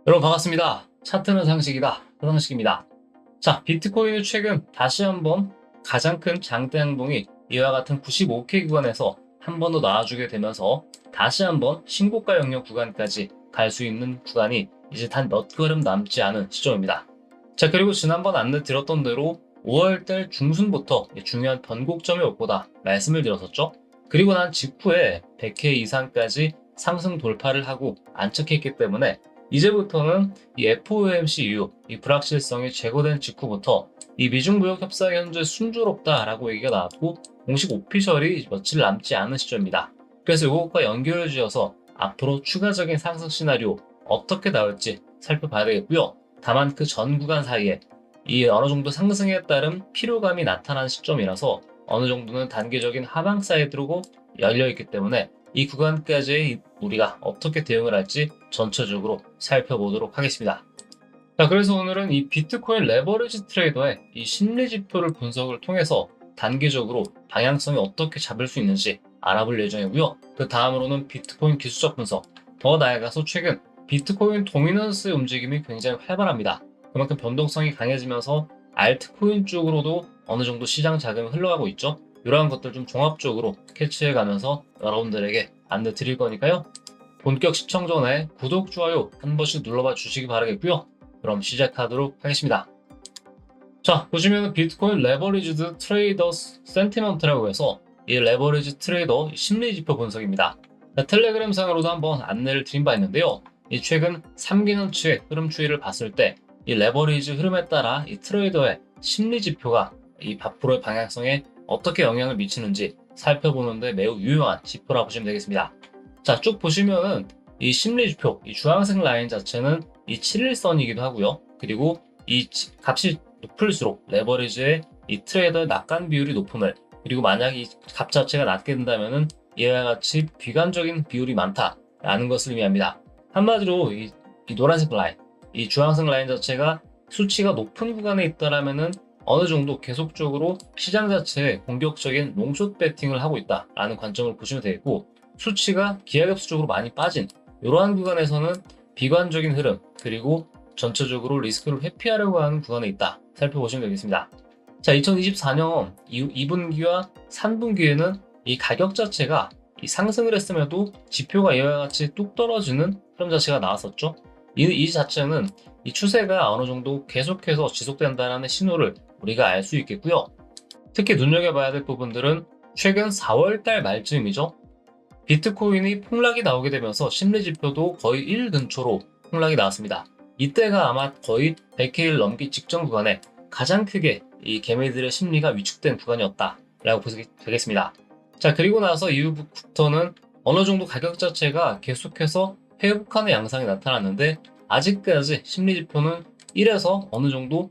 여러분 반갑습니다. 차트는 상식이다. 서상식입니다. 자, 비트코인이 최근 다시 한번 가장 큰 장대 행동이 이와 같은 95K 구간에서 한 번 더 나와주게 되면서 다시 한번 신고가 영역 구간까지 갈 수 있는 구간이 이제 단 몇 걸음 남지 않은 시점입니다. 자, 그리고 지난번 안내 드렸던 대로 5월달 중순부터 중요한 변곡점이 올 거다 말씀을 드렸었죠. 그리고 난 직후에 100K 이상까지 상승 돌파를 하고 안착했기 때문에 이제부터는 이 FOMC 이후 이 불확실성이 제거된 직후부터 이 미중 무역 협상이 현재 순조롭다라고 얘기가 나왔고 공식 오피셜이 며칠 남지 않은 시점입니다. 그래서 이것과 연결을 지어서 앞으로 추가적인 상승 시나리오 어떻게 나올지 살펴봐야 되겠고요. 다만 그 전 구간 사이에 이 어느 정도 상승에 따른 피로감이 나타난 시점이라서 어느 정도는 단계적인 하방 사이드로 열려 있기 때문에 이 구간까지 우리가 어떻게 대응을 할지 전체적으로 살펴보도록 하겠습니다. 자, 그래서 오늘은 이 비트코인 레버리지 트레이더의 이 심리 지표를 분석을 통해서 단계적으로 방향성이 어떻게 잡을 수 있는지 알아볼 예정이고요. 그 다음으로는 비트코인 기술적 분석, 더 나아가서 최근 비트코인 도미넌스의 움직임이 굉장히 활발합니다. 그만큼 변동성이 강해지면서 알트코인 쪽으로도 어느 정도 시장 자금이 흘러가고 있죠. 이러한 것들 좀 종합적으로 캐치해가면서 여러분들에게 안내 드릴 거니까요. 본격 시청 전에 구독, 좋아요 한 번씩 눌러봐 주시기 바라겠고요. 그럼 시작하도록 하겠습니다. 자, 보시면 비트코인 레버리지드 트레이더스 센티먼트라고 해서 이 레버리지 트레이더 심리지표 분석입니다. 자, 텔레그램 상으로도 한번 안내를 드린 바 있는데요. 이 최근 3개년치의 흐름 추이를 봤을 때 이 레버리지 흐름에 따라 이 트레이더의 심리지표가 이 앞으로의 방향성에 어떻게 영향을 미치는지 살펴보는데 매우 유용한 지표라고 보시면 되겠습니다. 자, 쭉 보시면은 이 심리지표, 이 주황색 라인 자체는 이 7일선이기도 하고요. 그리고 이 값이 높을수록 레버리지의 이 트레이더의 낙관 비율이 높음을, 그리고 만약 이 값 자체가 낮게 된다면은 이와 같이 비관적인 비율이 많다라는 것을 의미합니다. 한마디로 이 노란색 라인, 이 주황색 라인 자체가 수치가 높은 구간에 있다라면은 어느 정도 계속적으로 시장 자체에 공격적인 롱숏 배팅을 하고 있다라는 관점을 보시면 되겠고, 수치가 기하급수적으로 많이 빠진 이러한 구간에서는 비관적인 흐름, 그리고 전체적으로 리스크를 회피하려고 하는 구간에 있다 살펴보시면 되겠습니다. 자, 2024년 2분기와 3분기에는 이 가격 자체가 이 상승을 했음에도 지표가 이와 같이 뚝 떨어지는 흐름 자체가 나왔었죠. 이 자체는 이 추세가 어느 정도 계속해서 지속된다는 신호를 우리가 알 수 있겠고요. 특히 눈여겨봐야 될 부분들은 최근 4월달 말쯤이죠. 비트코인이 폭락이 나오게 되면서 심리지표도 거의 1 근처로 폭락이 나왔습니다. 이때가 아마 거의 100K를 넘기 직전 구간에 가장 크게 이 개미들의 심리가 위축된 구간이었다라고 보시면 되겠습니다. 자, 그리고 나서 이후부터는 어느 정도 가격 자체가 계속해서 회복하는 양상이 나타났는데 아직까지 심리지표는 1에서 어느 정도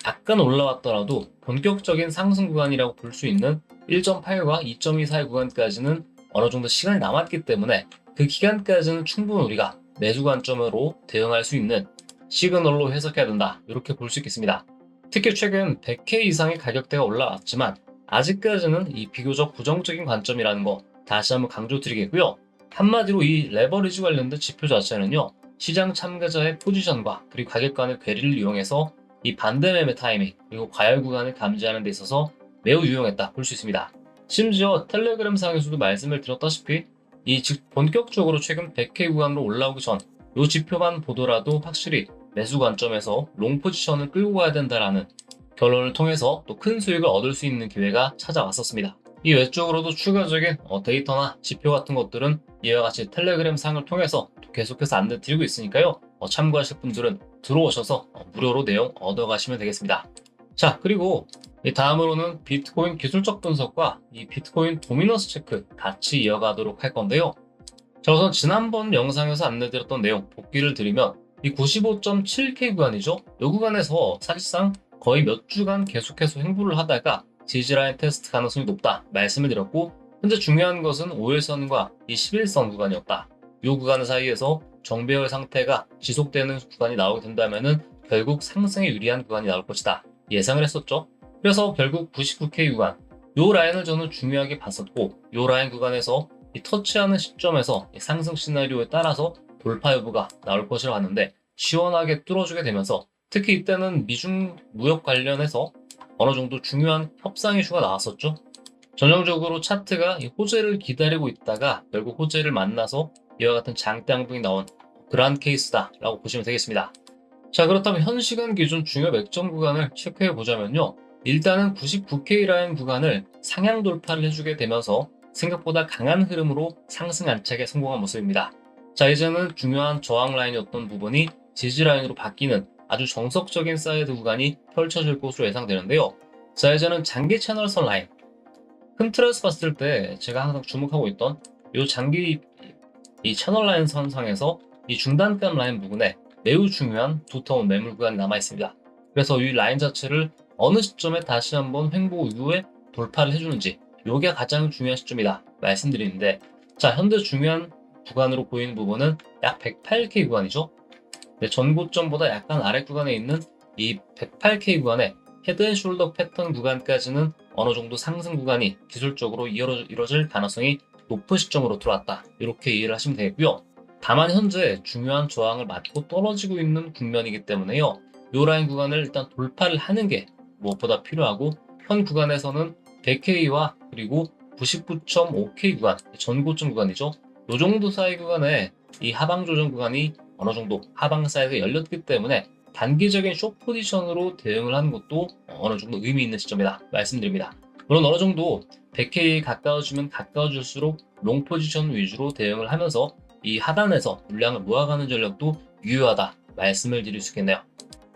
약간 올라왔더라도 본격적인 상승 구간이라고 볼 수 있는 1.8과 2.2 사이 구간까지는 어느 정도 시간이 남았기 때문에 그 기간까지는 충분히 우리가 매수 관점으로 대응할 수 있는 시그널로 해석해야 된다, 이렇게 볼 수 있겠습니다. 특히 최근 100K 이상의 가격대가 올라왔지만 아직까지는 이 비교적 부정적인 관점이라는 거 다시 한번 강조드리겠고요. 한마디로 이 레버리지 관련된 지표 자체는요, 시장 참가자의 포지션과 그리고 가격 간의 괴리를 이용해서 이 반대 매매 타이밍 그리고 과열 구간을 감지하는 데 있어서 매우 유용했다 볼 수 있습니다. 심지어 텔레그램 상에서도 말씀을 드렸다시피 이 본격적으로 최근 100K 구간으로 올라오기 전 이 지표만 보더라도 확실히 매수 관점에서 롱 포지션을 끌고 가야 된다라는 결론을 통해서 또 큰 수익을 얻을 수 있는 기회가 찾아왔었습니다. 이 외적으로도 추가적인 데이터나 지표 같은 것들은 이와 같이 텔레그램 상을 통해서 계속해서 안내 드리고 있으니까요. 참고하실 분들은 들어오셔서 무료로 내용 얻어가시면 되겠습니다. 자, 그리고 다음으로는 비트코인 기술적 분석과 이 비트코인 도미넌스 체크 같이 이어가도록 할 건데요. 자, 우선 지난번 영상에서 안내드렸던 내용 복기를 드리면 이 95.7K 구간이죠. 이 구간에서 사실상 거의 몇 주간 계속해서 횡보를 하다가 지지라인 테스트 가능성이 높다 말씀을 드렸고, 현재 중요한 것은 5일선과 이 11선 구간이었다. 이 구간 사이에서 정배열 상태가 지속되는 구간이 나오게 된다면은 결국 상승에 유리한 구간이 나올 것이다 예상을 했었죠. 그래서 결국 99K 구간, 이 라인을 저는 중요하게 봤었고, 이 라인 구간에서 이 터치하는 시점에서 이 상승 시나리오에 따라서 돌파 여부가 나올 것이라고 하는데, 시원하게 뚫어주게 되면서 특히 이때는 미중 무역 관련해서 어느 정도 중요한 협상 이슈가 나왔었죠. 전형적으로 차트가 이 호재를 기다리고 있다가 결국 호재를 만나서 이와 같은 장대 양봉이 나온 그러한 케이스다라고 보시면 되겠습니다. 자, 그렇다면 현 시간 기준 중요 맥점 구간을 체크해 보자면요. 일단은 99K 라인 구간을 상향 돌파를 해주게 되면서 생각보다 강한 흐름으로 상승 안착에 성공한 모습입니다. 자, 이제는 중요한 저항 라인이었던 부분이 지지 라인으로 바뀌는 아주 정석적인 사이드 구간이 펼쳐질 것으로 예상되는데요. 자, 이제는 장기 채널선 라인. 큰 틀에서 봤을 때 제가 항상 주목하고 있던 이 장기 이 채널 라인 선상에서 이 중단감 라인 부분에 매우 중요한 두터운 매물 구간이 남아 있습니다. 그래서 이 라인 자체를 어느 시점에 다시 한번 횡보 이후에 돌파를 해주는지 이게 가장 중요한 시점이다 말씀드리는데, 자, 현재 중요한 구간으로 보이는 부분은 약 108K 구간이죠. 네, 전 고점보다 약간 아래 구간에 있는 이 108K 구간에 헤드앤숄더 패턴 구간까지는 어느 정도 상승 구간이 기술적으로 이루어질 가능성이 높은 시점으로 들어왔다, 이렇게 이해를 하시면 되겠고요. 다만 현재 중요한 저항을 맞고 떨어지고 있는 국면이기 때문에요. 이 라인 구간을 일단 돌파를 하는 게 무엇보다 필요하고, 현 구간에서는 100K와 그리고 99.5K 구간, 전고점 구간이죠. 이 정도 사이 구간에 이 하방 조정 구간이 어느 정도 하방 사이드가 열렸기 때문에 단기적인 숏 포지션으로 대응을 하는 것도 어느 정도 의미 있는 시점이다 말씀드립니다. 물론 어느 정도 100K에 가까워지면 가까워질수록 롱 포지션 위주로 대응을 하면서 이 하단에서 물량을 모아가는 전략도 유효하다 말씀을 드릴 수 있겠네요.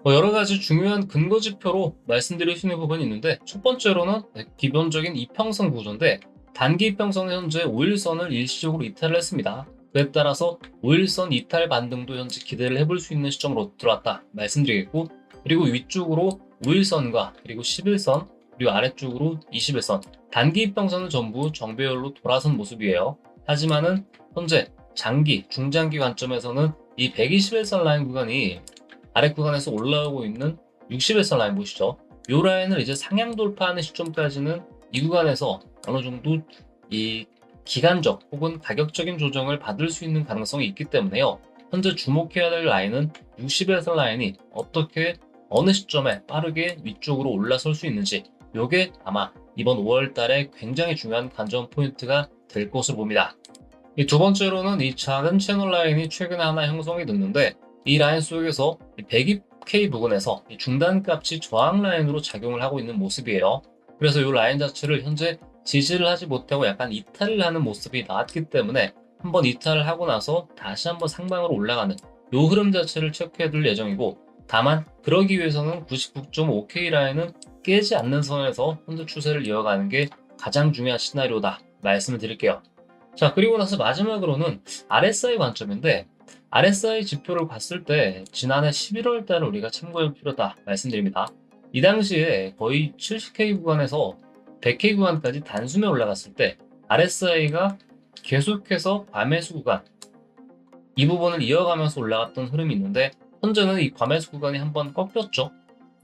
여러 가지 중요한 근거 지표로 말씀드릴 수 있는 부분이 있는데, 첫 번째로는 기본적인 이평선 구조인데, 단기 이평선은 현재 5일선을 일시적으로 이탈을 했습니다. 그에 따라서 5일선 이탈 반등도 현재 기대를 해볼 수 있는 시점으로 들어왔다 말씀드리겠고, 그리고 위쪽으로 5일선과 그리고 11선, 그리고 아래쪽으로 21선, 단기 이평선은 전부 정배열로 돌아선 모습이에요. 하지만은 현재 장기, 중장기 관점에서는 이 121선 라인 구간이 아래 구간에서 올라오고 있는 61선 라인 보시죠. 이 라인을 이제 상향 돌파하는 시점까지는 이 구간에서 어느 정도 이 기간적 혹은 가격적인 조정을 받을 수 있는 가능성이 있기 때문에요. 현재 주목해야 될 라인은 60일선 라인이 어떻게 어느 시점에 빠르게 위쪽으로 올라설 수 있는지, 이게 아마 이번 5월 달에 굉장히 중요한 관전 포인트가 될 것으로 봅니다. 이 두 번째로는 이 작은 채널 라인이 최근에 하나 형성이 됐는데, 이 라인 속에서 120K 부근에서 중단값이 저항 라인으로 작용을 하고 있는 모습이에요. 그래서 이 라인 자체를 현재 지지를 하지 못하고 약간 이탈을 하는 모습이 나왔기 때문에 한번 이탈을 하고 나서 다시 한번 상방으로 올라가는 이 흐름 자체를 체크해 둘 예정이고, 다만 그러기 위해서는 99.5K 라인은 깨지 않는 선에서 현재 추세를 이어가는 게 가장 중요한 시나리오다 말씀을 드릴게요. 자, 그리고 나서 마지막으로는 RSI 관점인데, RSI 지표를 봤을 때 지난해 11월 달을 우리가 참고할 필요하다 말씀드립니다. 이 당시에 거의 70K 구간에서 100K 구간까지 단숨에 올라갔을 때 RSI가 계속해서 과매수 구간, 이 부분을 이어가면서 올라갔던 흐름이 있는데, 현재는 이 과매수 구간이 한번 꺾였죠.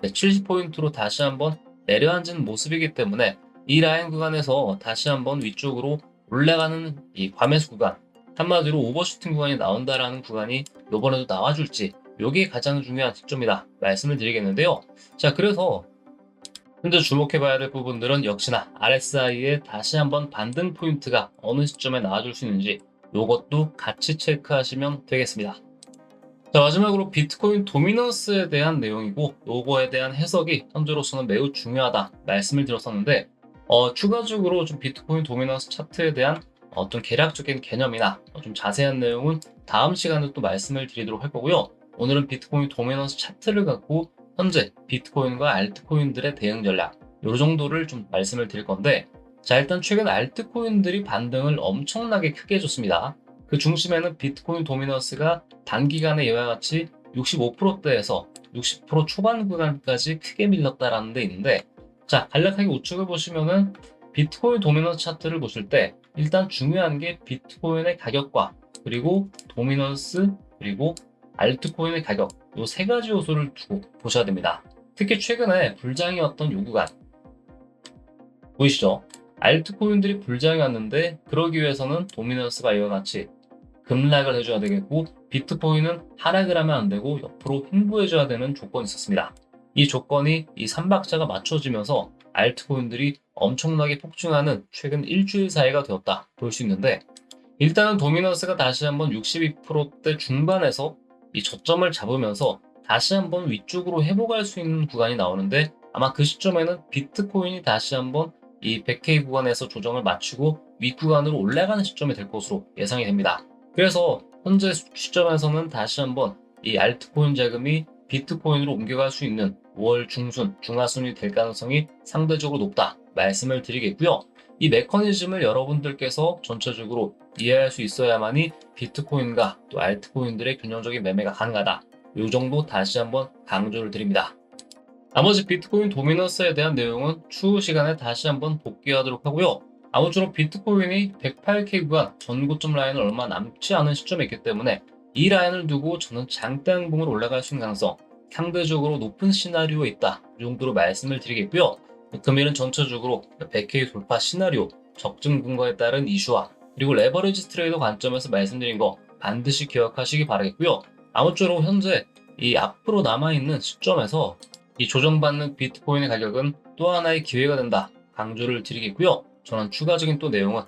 70포인트로 다시 한번 내려앉은 모습이기 때문에 이 라인 구간에서 다시 한번 위쪽으로 올라가는 이 과매수 구간, 한마디로 오버슈팅 구간이 나온다라는 구간이 이번에도 나와줄지, 이게 가장 중요한 시점이다 말씀을 드리겠는데요. 자, 그래서 현재 주목해봐야 될 부분들은 역시나 RSI에 다시 한번 반등 포인트가 어느 시점에 나와줄 수 있는지, 이것도 같이 체크하시면 되겠습니다. 자, 마지막으로 비트코인 도미넌스에 대한 내용이고, 요거에 대한 해석이 현재로서는 매우 중요하다 말씀을 드렸었는데, 추가적으로 좀 비트코인 도미넌스 차트에 대한 어떤 계략적인 개념이나 좀 자세한 내용은 다음 시간에 또 말씀을 드리도록 할 거고요. 오늘은 비트코인 도미넌스 차트를 갖고 현재 비트코인과 알트코인들의 대응 전략, 요 정도를 좀 말씀을 드릴 건데, 자, 일단 최근 알트코인들이 반등을 엄청나게 크게 해줬습니다. 그 중심에는 비트코인 도미넌스가 단기간에 이와 같이 65%대에서 60% 초반 구간까지 크게 밀렸다라는 데 있는데, 자, 간략하게 우측을 보시면은 비트코인 도미넌스 차트를 보실 때 일단 중요한 게 비트코인의 가격과 그리고 도미넌스 그리고 알트코인의 가격, 이 세 가지 요소를 두고 보셔야 됩니다. 특히 최근에 불장이었던 요 구간 보이시죠? 알트코인들이 불장이 왔는데, 그러기 위해서는 도미넌스가 이와 같이 급락을 해줘야 되겠고 비트코인은 하락을 하면 안 되고 옆으로 횡보해줘야 되는 조건이 있었습니다. 이 조건이 이 3박자가 맞춰지면서 알트코인들이 엄청나게 폭증하는 최근 일주일 사이가 되었다 볼 수 있는데, 일단은 도미넌스가 다시 한번 62%대 중반에서 이 저점을 잡으면서 다시 한번 위쪽으로 회복할 수 있는 구간이 나오는데, 아마 그 시점에는 비트코인이 다시 한번 이 100K 구간에서 조정을 맞추고 윗구간으로 올라가는 시점이 될 것으로 예상이 됩니다. 그래서 현재 시점에서는 다시 한번 이 알트코인 자금이 비트코인으로 옮겨갈 수 있는 5월 중순, 중하순이 될 가능성이 상대적으로 높다 말씀을 드리겠고요. 이 메커니즘을 여러분들께서 전체적으로 이해할 수 있어야만이 비트코인과 또 알트코인들의 균형적인 매매가 가능하다. 이 정도 다시 한번 강조를 드립니다. 나머지 비트코인 도미넌스에 대한 내용은 추후 시간에 다시 한번 복귀하도록 하고요. 아무쪼록 비트코인이 108K 구간 전고점 라인은 얼마 남지 않은 시점에 있기 때문에 이 라인을 두고 저는 장대 항봉으로 올라갈 수 있는 가능성 상대적으로 높은 시나리오에 있다. 이 정도로 말씀을 드리겠고요. 금일은 전체적으로 100K 돌파 시나리오, 적정 근거에 따른 이슈와 그리고 레버리지 트레이더 관점에서 말씀드린 거 반드시 기억하시기 바라겠고요. 아무쪼록 현재 이 앞으로 남아있는 시점에서 이 조정받는 비트코인의 가격은 또 하나의 기회가 된다 강조를 드리겠고요. 저는 추가적인 또 내용은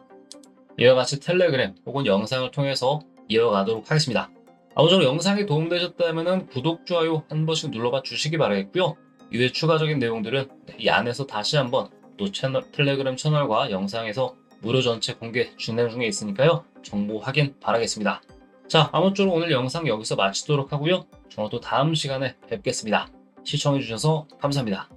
이와 같이 텔레그램 혹은 영상을 통해서 이어가도록 하겠습니다. 아무쪼록 영상이 도움되셨다면 구독, 좋아요 한 번씩 눌러봐 주시기 바라겠고요. 이외 추가적인 내용들은 이 안에서 다시 한번 또 텔레그램 채널과 영상에서 무료 전체 공개 진행 중에 있으니까요. 정보 확인 바라겠습니다. 자, 아무쪼록 오늘 영상 여기서 마치도록 하고요. 저는 또 다음 시간에 뵙겠습니다. 시청해주셔서 감사합니다.